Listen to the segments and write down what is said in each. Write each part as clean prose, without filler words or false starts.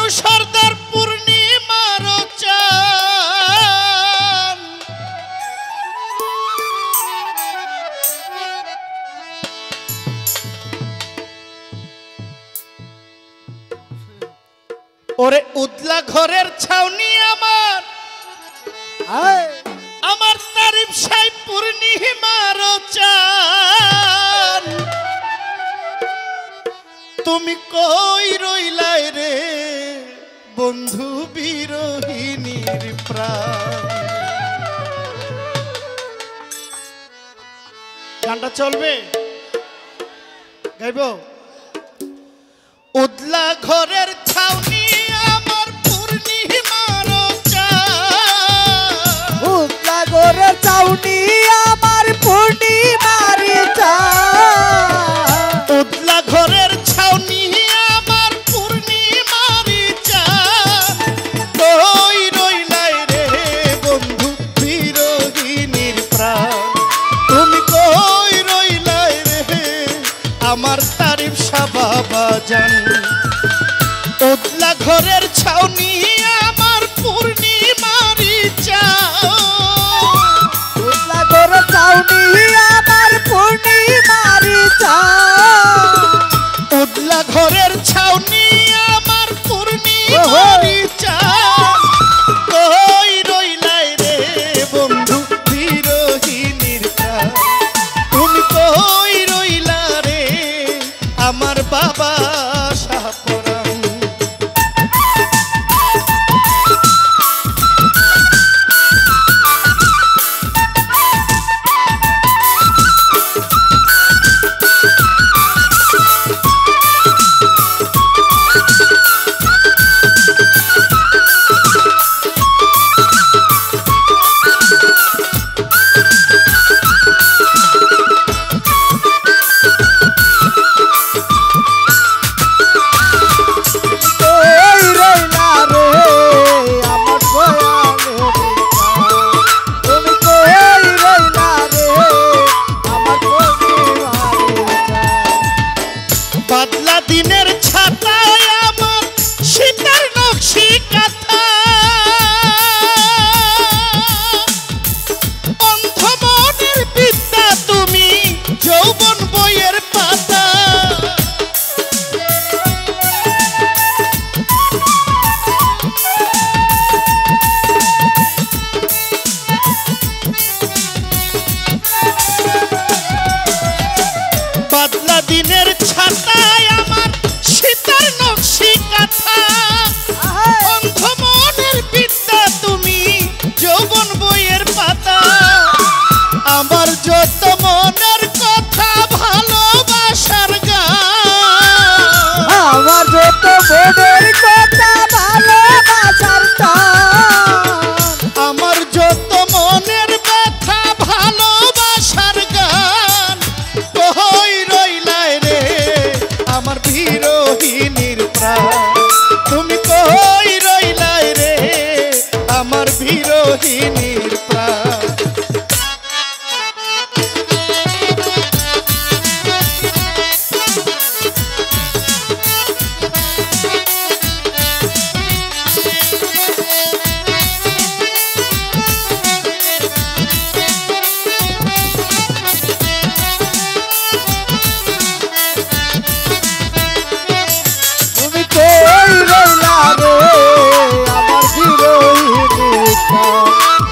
শানু সর্দার পূর্ণিমার চাঁদ ওরে উদলা ঘরের ছাউনি আমার তারিফ সাই পূর্ণিমার চাঁদ তুমি কই রইলাই রে বন্ধু বিরহিনীর প্রাণ। গানটা চলবে গাইব। উদলা ঘরের ছাউনি আমার পূর্ণিমার চাঁদ উদলা ঘরের ছাউনি আমার পূর্ণিমার চাঁদ উদলা ঘরের ছাউনি আমার পূর্ণিমার চাঁদ কই রইলাই রে বন্ধু বিরহিনীর প্রাণ তুমি কই রইলাই রে আমার তারিফ সাবাবা জান। উদলা ঘরের ছাউনি আমার পূর্ণিমার চাঁদ উদলা ঘরের ছাউনি আমার পূর্ণিমার চাঁদ উদলা ঘরের ছাউনি আমার পূর্ণিমার চাঁদ কই রইলাই রে বন্ধু বিরহিনীর প্রাণ তুমি কই রইলা রে আমার বাবা শাহপরাণ। বাদলা দিনের ছাতায় আমার শীতের নকশি কাঁথা অন্ধ মনের বিদ্যা তুমি যৌবন বইয়ের পাতা বাদলা দিনের ছাতায় আমার শীতের নকশি কাঁথা অন্ধ মনের বিদ্যা তুমি যৌবন বইয়ের পাতা আমার যত মনের কথা ভালোবাসার গান আমার যত মনের কথা ভালোবাসার টান আমার যত মনের ব্যথা ভালোবাসার গান কই রইলাই রে আমার বিরহিনীর প্রাণ তুমি কই রইলাই রে আমার বিরহিনীর প্রাণ। তুমি কই রইলা রে আমার বিরহিনীর প্রাণ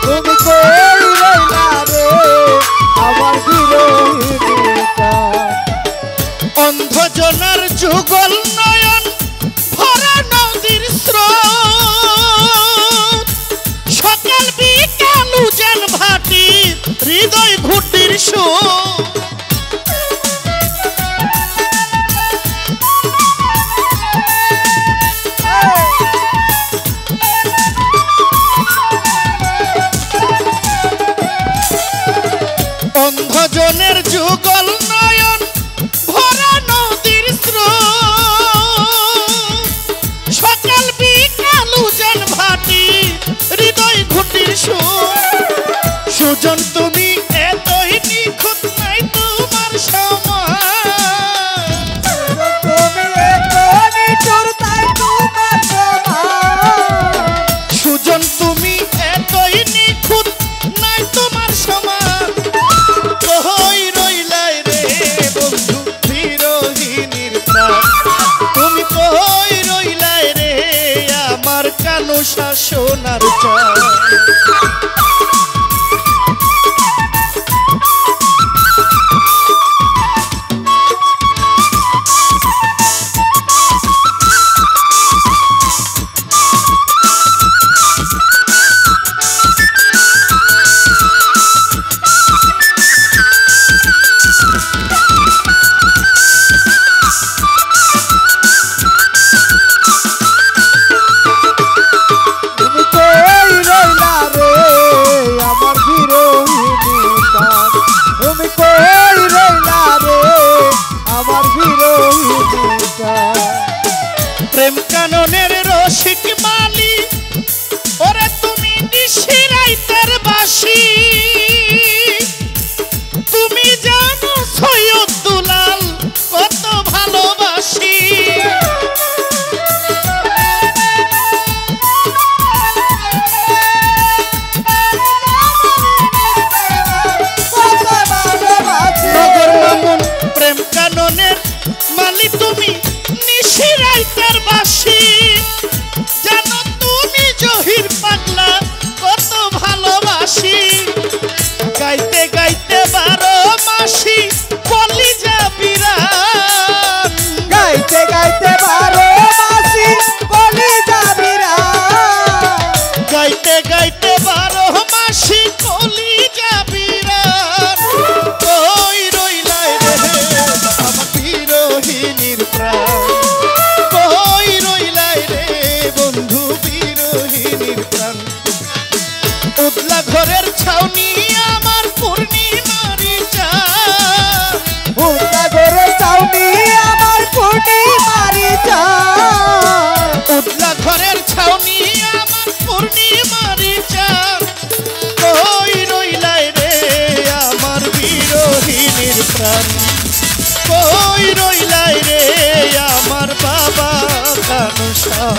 তুমি কই রইলা রে আমার বিরহিনীর প্রাণ অন্ধজনার যুগল নয়ন ভরা নদীর স্রোত সকাল বিকাল উজান ভাটি হৃদয় ঘুটির সুর অন্ধজনের যুগল নয়ন ভরা নদীর স্রোত সকাল বিকাল উজান ভাটি হৃদয় ঘুটির সুর সুজন তুমি এতই নিখুঁত নাই প্রাণ তুমি কই রইলাই রে আমার কানু শাসনার চাঁদ প্রেম কাননের রসিক মালি ওরে তুমি নিশিরাইতের বাসি তুমি জানো সৈয়দ দুলাল কত ভালোবাসি নগর মামুন প্রেম কাননের মালি তুমি নিশিরাইতের বাসি জানো তুমি জহির পাগলা কত ভালোবাসি গাইতে গাইতে 12 মাসি কলিজা বিরান গাইতে গাইতে 12 মাসি কলিজা বিরান গাইতে গাইতে 12 মাসি কলিজা বিরান কই রইলাই রে আমার বিরহিনীর প্রাণ উদলা ঘরের ছাউনি আমার পূর্ণিমারি চাঁদ উদলা ঘরের ছাউনি আমার পূর্ণিমারি চাঁদ উদলা ঘরের ছাউনি আমার পূর্ণিমারি চাঁদ কই রইলাই রে আমার বিরহিনীর প্রাণ কই রইলাই রে আমার বাবা কানু শাহ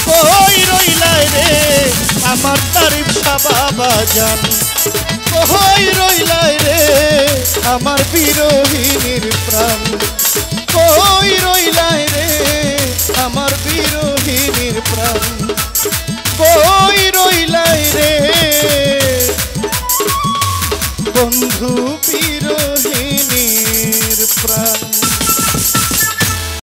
কই রইলাই রে আমার তারিফ শাহ বাবা জান কই রইলাই রে আমার বিরহিনীর প্রাণ কই রইলাই রে আমার বিরহিনীর প্রাণ কই রইলাই রে বন্ধু